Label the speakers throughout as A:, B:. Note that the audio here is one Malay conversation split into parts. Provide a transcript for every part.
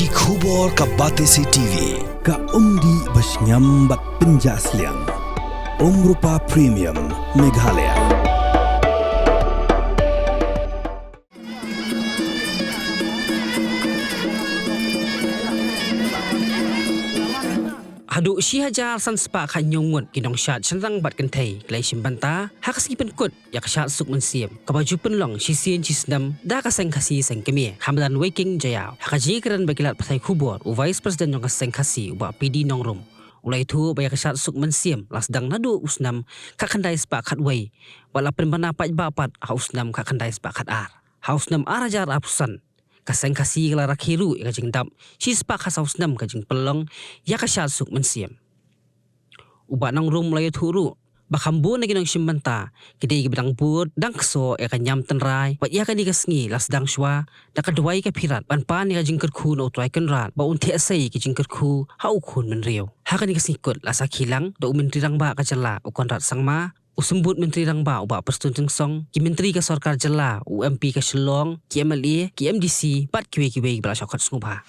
A: Ki khubor ka Batesi TV.
B: Ka umdi basnyam bak penjaslian. Rupa Premium Meghalaya.
C: Hadu si hajar san spa khan nyongut kinong syat sentang bat kentai klai simbanta hak ski pen kut yak syat suk mensiam kabaju penlong si sien si snam da ka seng khasi seng kemi hamdan waking jayau hakaji keran bagilat pasai khubor u vice president nong seng khasi uba pd nongrum ulai thu bayak syat suk mensiam lasdang nadu usnam ka khandai spa khat wai wala pen bana pat bapat ha usnam ka khandai spa khat ar ha usnam arajar apusan kaseng kasi kala rakhiru ka jing dap si spa khasaus nam ka jing pelong ya ka syat suk mensiam uba nang rum layo thuru bakhambu na ginong simbanta kidai gibdang bur dang kso ya ka nyam tenrai pat ya ka ni kasngi las dang shwa da ka duai ka phirat pan pan ni ka jing kerkhu no trai kan rat ba unthi asai ki jing kerkhu ha ukhun men riau ha ka ni kasni kot la sakhilang do menteri rang ba ka jala ukon rat sangma Usembut Menteri Rang Ba ubak Persatuan Song ki Menteri ka Sarkar Jela UMP ka Shillong ki MLA ki MDC pat kiwe bala syakot sungubha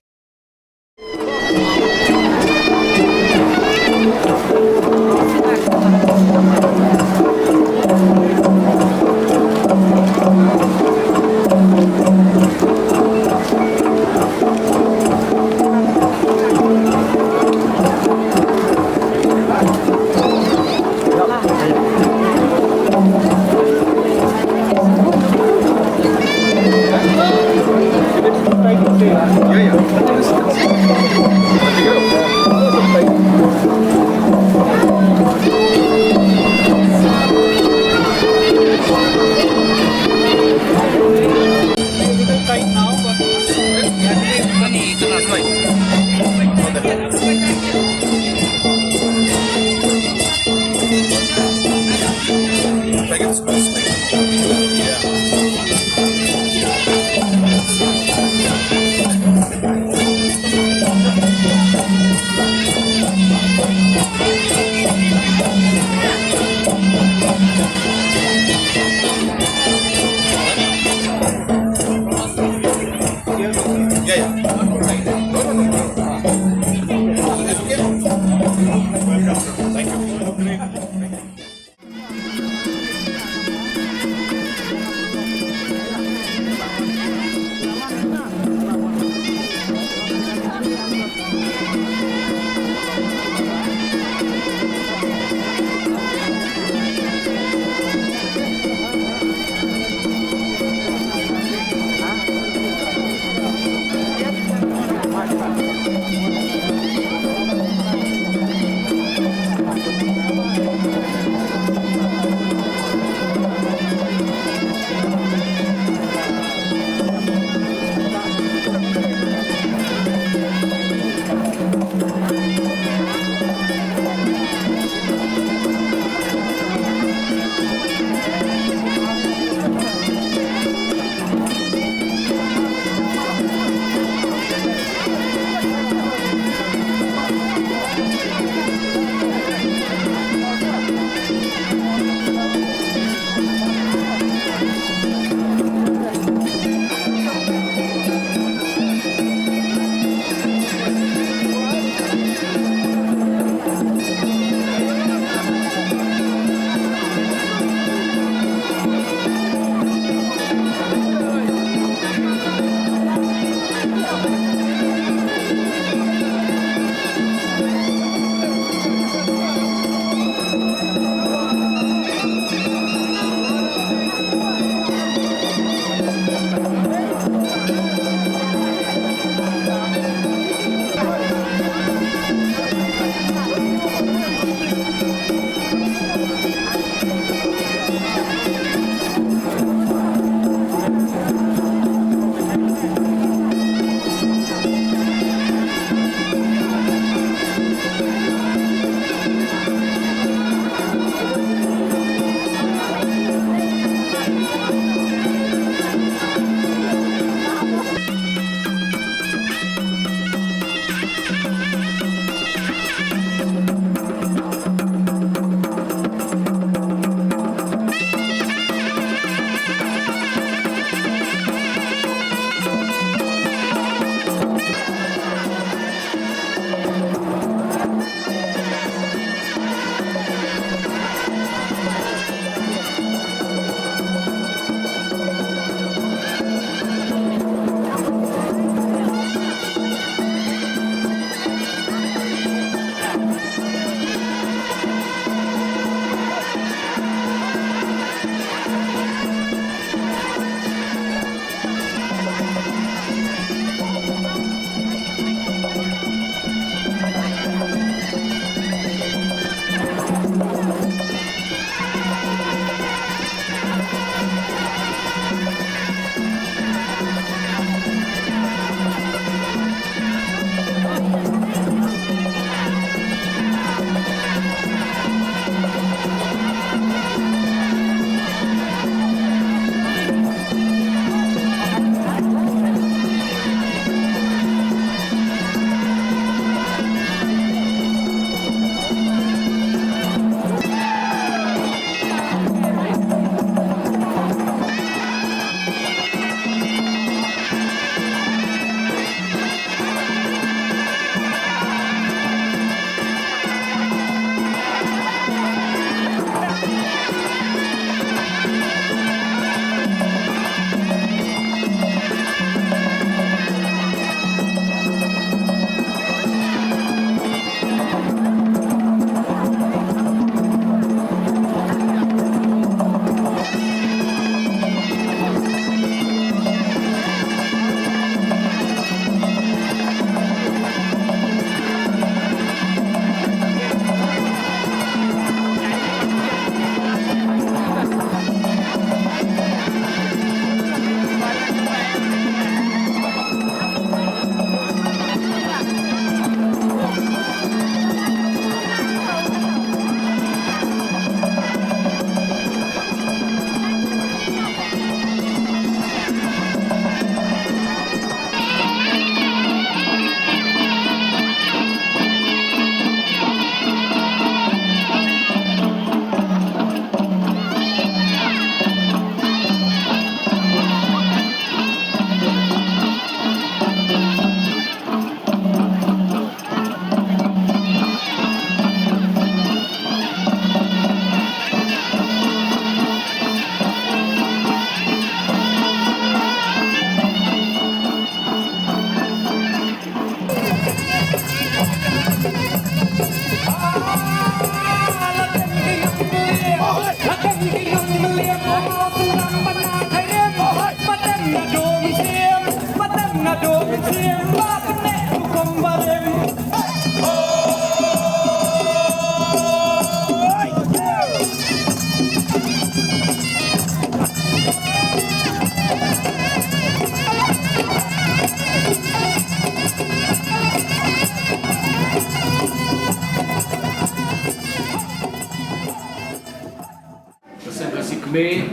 D: Khmer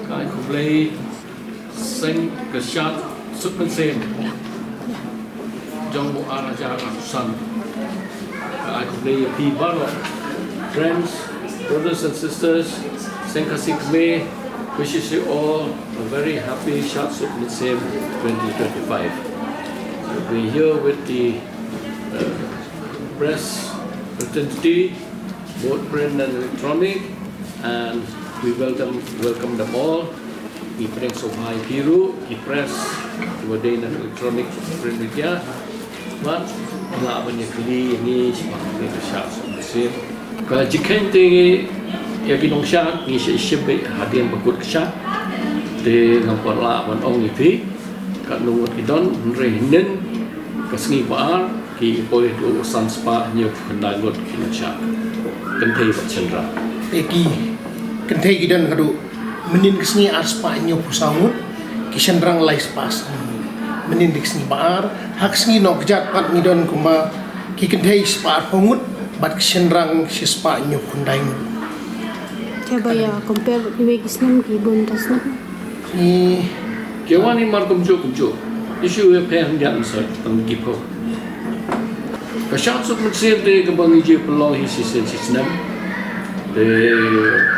D: kai kublai seng kesyat sukmen sem jong bu araja ratusan kai kublai pi baro friends, brothers and sisters, seng kasih Khmer wishes you all a very happy Shat Sukmen Sem 2025. We're here with the press fraternity, both print and electronic, and we welcome them all. Di press Sohai Biru, di press Wadah dan electronic print media, but nak banyak kali ini sebagai Shat Sukmen Sem. Kalau jika ini ya kinong Shat, ini siapa hadiah berikut Shat, di ngampar lah ong itu, kat nunggu idon rehinen kesengi baar ki boleh do sanspa nyok kendai ngot kinong Shat, kentai bat cendera.
E: Eki kentai idon kadu menin kesengi arspa nyok pusamut kisah rang lais pas menin kesengi baar hak kesengi nok jat pat midon kumba ki kentai spa hongut bat kesenrang sispa nyok kendai ngut.
F: Coba ya compare iwe kisnam ki bontas na.
E: Ni
D: Kiawani markum jo isu yang pernah diangkat tentang kipo. Kesat Sukmen Sem de kembali je peluang hisisan sistem. De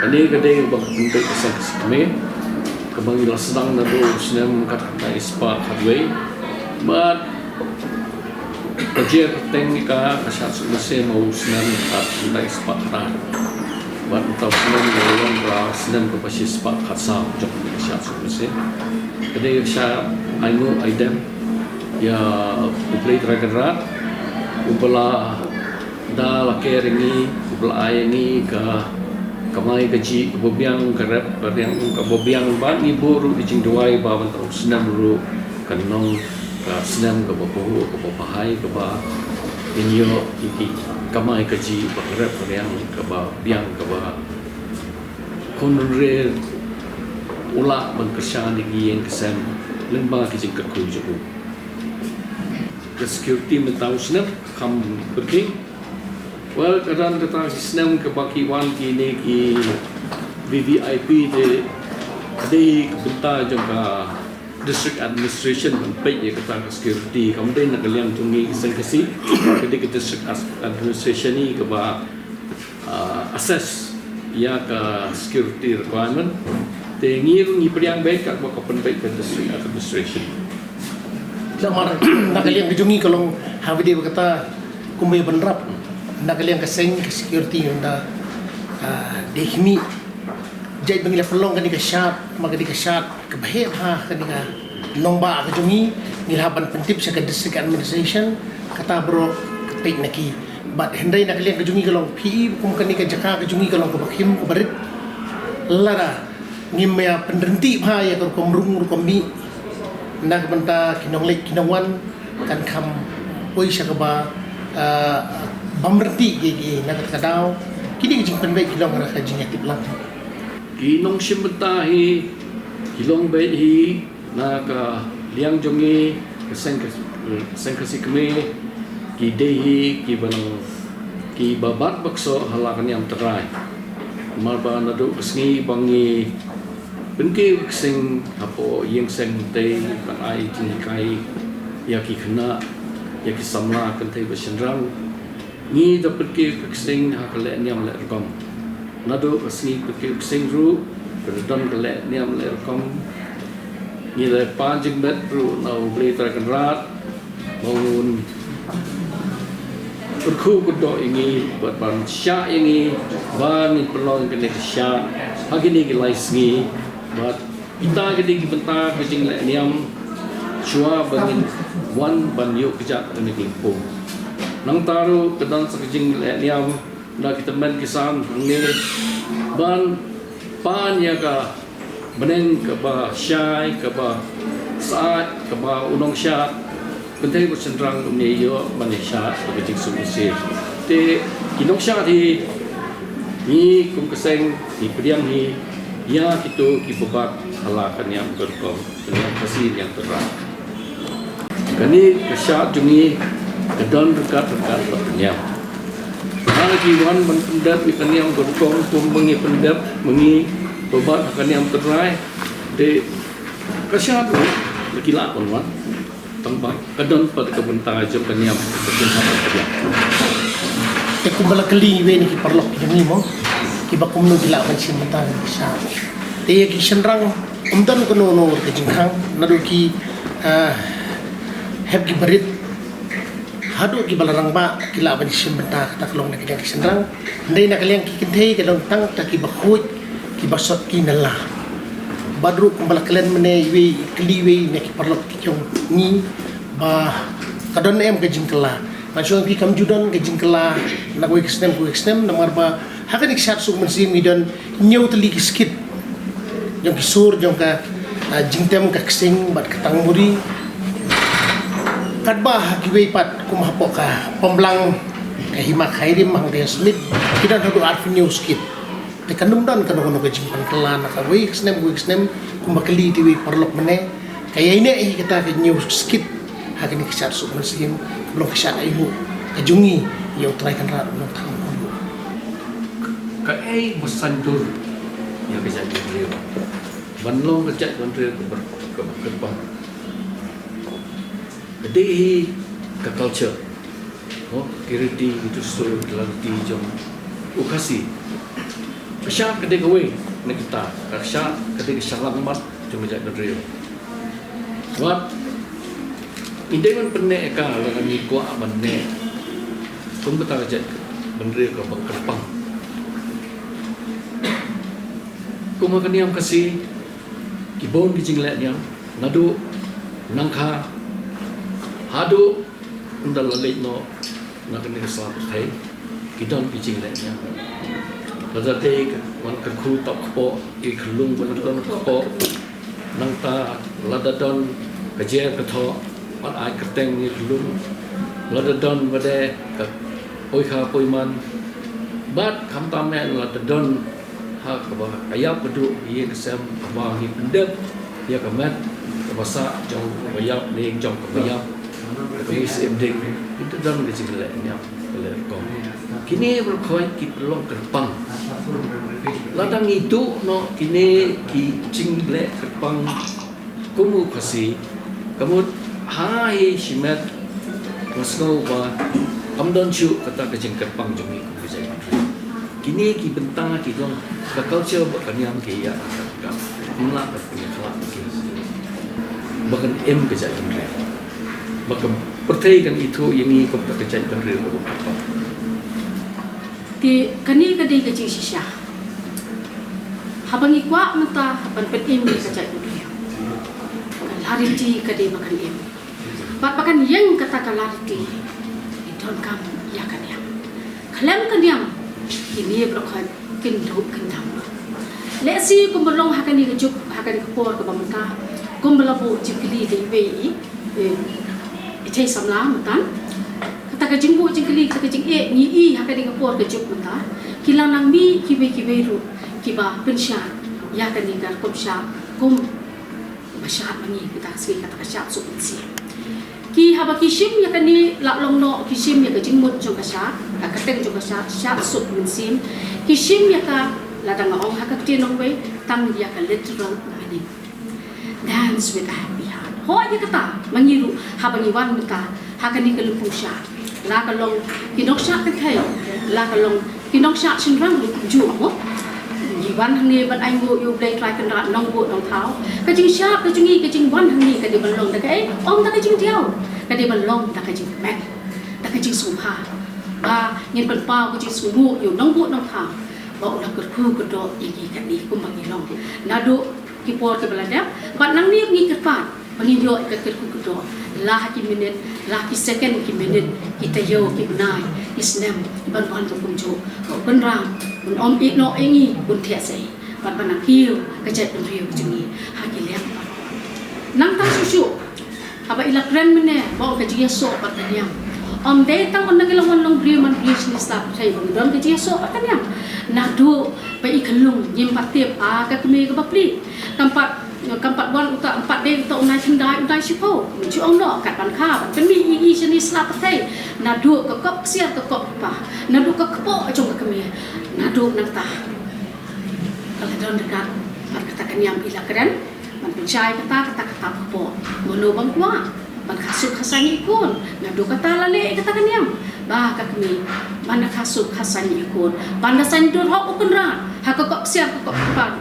D: ani kadai bang untuk kesan Khmer kembali lah sedang nado sistem kata ispa hardway. But projek teknika Kesat Sukmen Sem mau sistem kata ispa hardway. But untuk sistem yang berlaku sistem kepada ispa kata jom Kesat Sukmen Sem. Kadai saya ainu aidem ya uplay teragerat upala da laker ini upala ini ke kamai gaji kebobiang kerap yang kebobiang ban ni boru di jingduai ba bantu senam ru kanong ka senam ke bopohu ke bopahai ke ba inyo iki kamai gaji kerap yang ke ba biang ke ba konre ula bangkasyan di yang kesem lembaga kijing kerkujuku ke security mentau senam kam pergi well kadang datang senam ke bakiwan kini ki VVIP de di bentar juga district administration mempai ya kata security kemudian nak kalian tungi sengkesi ketika district administration ni ke ba assess ya ke security requirement tengir ni periang baik kat buat kapan baik ke district administration.
E: lamar nak kalian kejungi kalau hawi dia berkata kumbai benrap nak kalian keseng ke security unda dehmi jai bangila pelong kan Shat maka di Shat ke bahir ha kan ka nomba kejungi nilhaban pentip sa ke district administration kata bro ketik naki but hendai nak kalian kejungi kalau PI kum kan ka jaka kejungi kalau ke bakhim ke barit lara ngimya penrenti bha ya ko komrung kombi nak benta kinong lek kinongwan kan kam oi sakaba bamrenti gi nak kadau kini jing penbai kilong ra kajing atip lang
D: Kinong simbenta hi kilong baik hi nak liang jongi keseng kasih Khmer ki dehi ki banang ki babat bakso halakan yang terai marba nadu kesngi bangi Benki sing apa yang sing tei kan ai jing kai ya ki kena ya ki samla kan tei bersenrang ni dapat ki sing ha kale niam le rekam nado asni ki sing ru berdon kale niam le rekam ni le panjing bet ru nau beli terakan rat bangun berku kudo ini buat ban syak ini ban pelong kena syak hagi ni ki lais ni but kita kedik bentar kejing lek niam cua bangin wan ban yuk kejak kena timpung nang taru kedan sekejing lek niam nak kita main kisan ni ban pan ya ka benen ke ba syai ke ba saat ke ba unong syak pentai bersendrang ni yo manisya kejing sumisi te kinong syak di ni kum keseng di pediam ni ya itu kibabat halakan yang berkom dengan kasih yang terang. Kini Kesat jungi kedon dekat bertanya. Lagi wan pendat ikan yang berkom pun mengi pendat mengi bebat akan yang terai de kasya tu lagi pun wan tempat kadon pada kebentar jom kan yang betul sama dia
E: Te kumbala kali we ni ki parlok ki ni mo ki ba kumno gila kan sim ta sa te ki senrang umdan ko no ke jingkhang nadu ki heb ki barit hadu ki balarang ba gila ban sim ta ta klong na ki senrang ndai na kaliang ki kintei ke dong tang ta ki ba khoj ki ba sot ki nala badru kumbala kalen mene we kli we ne ki parlok ki chong ni ba kadon em ke jingkla Masuk pi kam judan ke jingkla nak we kesnem namar ba hakan iksat suk mensim midan nyau teli skit jong kisur jong ka jingtem ka ksing bat katang muri kadba hakiwe pat kumhapo ka pemblang ka hima khairim mang de smith kita hadu arf new skit te kanum dan kan kono ke jingpan kala nak we kesnem kumakali ti we parlok mene kaya ini kita ke new skit hakan iksat suk mensim belum kisah ibu kejungi yang try kan rat belum tahu
D: kai musandur yang bisa dibeli banlong kejat kontre ke depan jadi ke culture oh kiriti itu suruh kelanti jom ukasi kesya kedai gawe nak kita kesya kedai kesalang mat jom kejat kontre what Indai man penek ka lagan ni kuat penek. Kum betul aja bendera ke Kerpang. Kum akan yang kasih kibon di jinglet yang nadu nangka hadu undal lalik no nak ni kesal thai kidon di jinglet yang. Lada teh man kerku tak kepo iklung ban don kepo nangta lada don kejer ketho Mat ai keteng ni belum ladadon bade ka oikha poiman bat kham tamen ladadon ha ka ba ayap bedu ye kesem ba hi pendep ya kamat bahasa jong bayap ni jong bayap kami semding itu dan di sini nya oleh kom kini berkoi ki pelong Kerpang ladang itu no kini ki jingle Kerpang kumu kasi kamu hai shimet masgo ba amdon chu kata kejeng Kerpang jumi ku bisa kini ki bentang ki dong ka culture ba kanyam ki ya ka mula ka punya khala ki bahkan em keja jumre bahkan pertai kan itu ini ko ta keja jumre ko apa
F: Ti kani kadai kecing sisya. Habang ikwa mata haban petim ni kecak dunia. Lari ti kadai makan em. Bahkan yang kata kalariti idon kamu ya kan yang kalam kan yang ini berkat kinduk kendam lesi kumbelong hakan ni kejuk hakan kepor ke bamta kumbelabu jikli de wei ite samla matan kata kejingbu jikli kata kejing ni i hakan ni kepor kejuk mata kilang nang mi kibe ru kiba pensya ya kan ni gar komsya kum masyarakat mani kita sekali kata kasyap subsi ki haba kisim ya kani laklong no kisim ya kejingmut jong kasya kateng jong kasya syak sub mensim kisim ya ka ladang ong hakak tinong we tang ya ka literal meaning dance with a happy heart ho ya kata mangiru haba ngiwan mata hakani kalumpung sya la kalong kinok sya kathai la kalong kinok sya sinrang lu ju mo Iwan hang ban anh ngô yêu play try kan rat nong bo nong thao ka jing sharp ka jing i ka jing wan hang ni ka de ban long da ka om da ka jing tiao ka de ban long da ka jing mek da ka jing sum ha ba nyen ban pao ka jing sum bo yo nong bo nong thao ba la ka khu ka do i ki ka ni ku mang ni long na do ki por ka bala da ba nang ni ngi ka pat bangin yo ka ka khu ka do la ki minute la ki second ki minute kita yo ki nai isnem ban ban to kum jo ban ram bun om ik no engi bun thia sei ban ban hiu ka chat bun riu jingi ha ki lem nang ta su su aba ila kren mene ba ka ji so pat niam om de tang on nang long long riu man riu ni sta sai bun dom ka ji so pat niam na do ba ikalung nyim pat tiep a ka kme ka bakli kampat wan uta 4 day uta unai tindai sipo ci ong no kat ban kha ban mi i sini slap tai na du ka kop sia ka kop pa na du ka kpo jong ka kme na du nang ta kala don dekat katakan yang ilakran man pencai kata po monobang kwa man kasuk hasani ikun ngadu kata lale katakan yang bah kami mana kasuk hasani ikun banda sandur hok ukunra hakok siap kok pan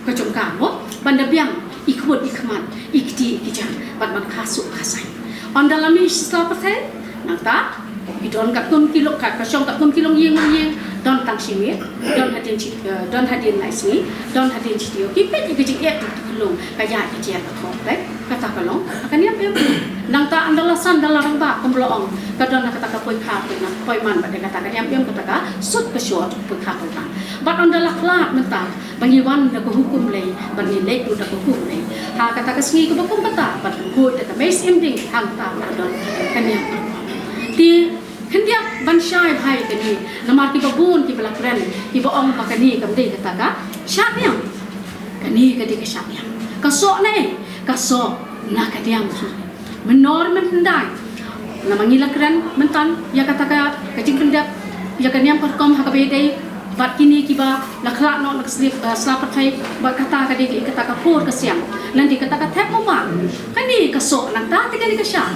F: kecongkam banda biang ikut ikman ikti ikijang man kasuk hasani on dalam ni setelah persen nangta idon kat tun kilo kat kasong kat tun kilo yeng don tang sini don hadin nai sini don hadin studio kipet ikijing tu kelung kaya ikijia ka thok dai kata kalong akan ya nang ta andalasan dalam ba kembloong kadon kata ka poi kha pe na poi man ba kata ka yam kata ka sut ka shot poi kha poi ta bat andalak lat menta bangiwan da ko hukum lei bangi lei tu da ko hukum lei ha kata ka singi ko bakum kata bat ko da ka mes ending hang ta kadon kan ya ti hendak bansyai hai kini namar ki babun ki belakren ki boong pakani kamde kata ka syat yang kani kadi ke syat yang kasok nei kasok na kadiam menor mendai namangi lakren mentan ya kata ka kajing hendak ya kaniam perkom hakabedai bat kini ki ba lakla no nak slip slapat hai ba kata kadi ki kata ka pur kesiang nanti kata ka tap mo ba kani kasok nang ta kadi ke syat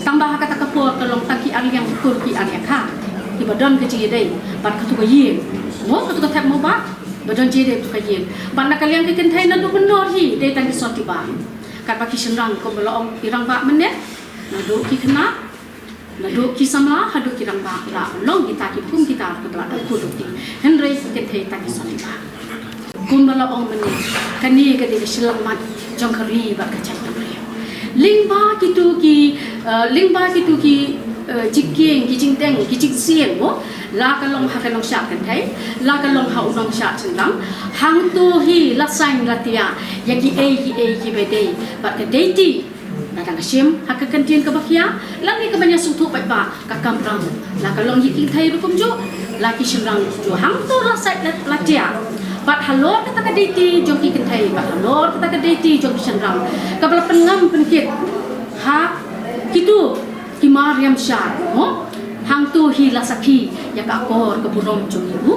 F: tambah kata kapur kalau taki ari yang ukur ki ari ka di badan kecil dai bat katu kayin mo katu ka mo ba badan jede tu kayin ban nak kalian kiken thai na du benor hi dai tan soti ba kat baki senrang ko belong irang ba menet na du ki kena na du ki sama hadu ki rang ba la long kita ki kum kita ko la ku du ki henry kiken thai tan soti ba kum belong menet kani ke di selamat jong kari ba ka chat lingba kitu ki jiking kijing teng kijing sien mo la kalong hakanong syak kan thai la kalong ha unong syak chendang hang tu hi la saing la tia ya ki ki bedei ba ka deiti na dang sim hakakan tien ka bakia lang ni ka banya sutu pai ba ka kamrang la kalong yiking thai rukum jo la ki chendang jo hang tu la sai la tia bat halor kata ka deiti joki kentai bat halor kata ka deiti joki chendang ka bala pengam penkit ha kitu ki mariam syar mo hang tu hi la sakhi ya ka kor ka burom jo ibu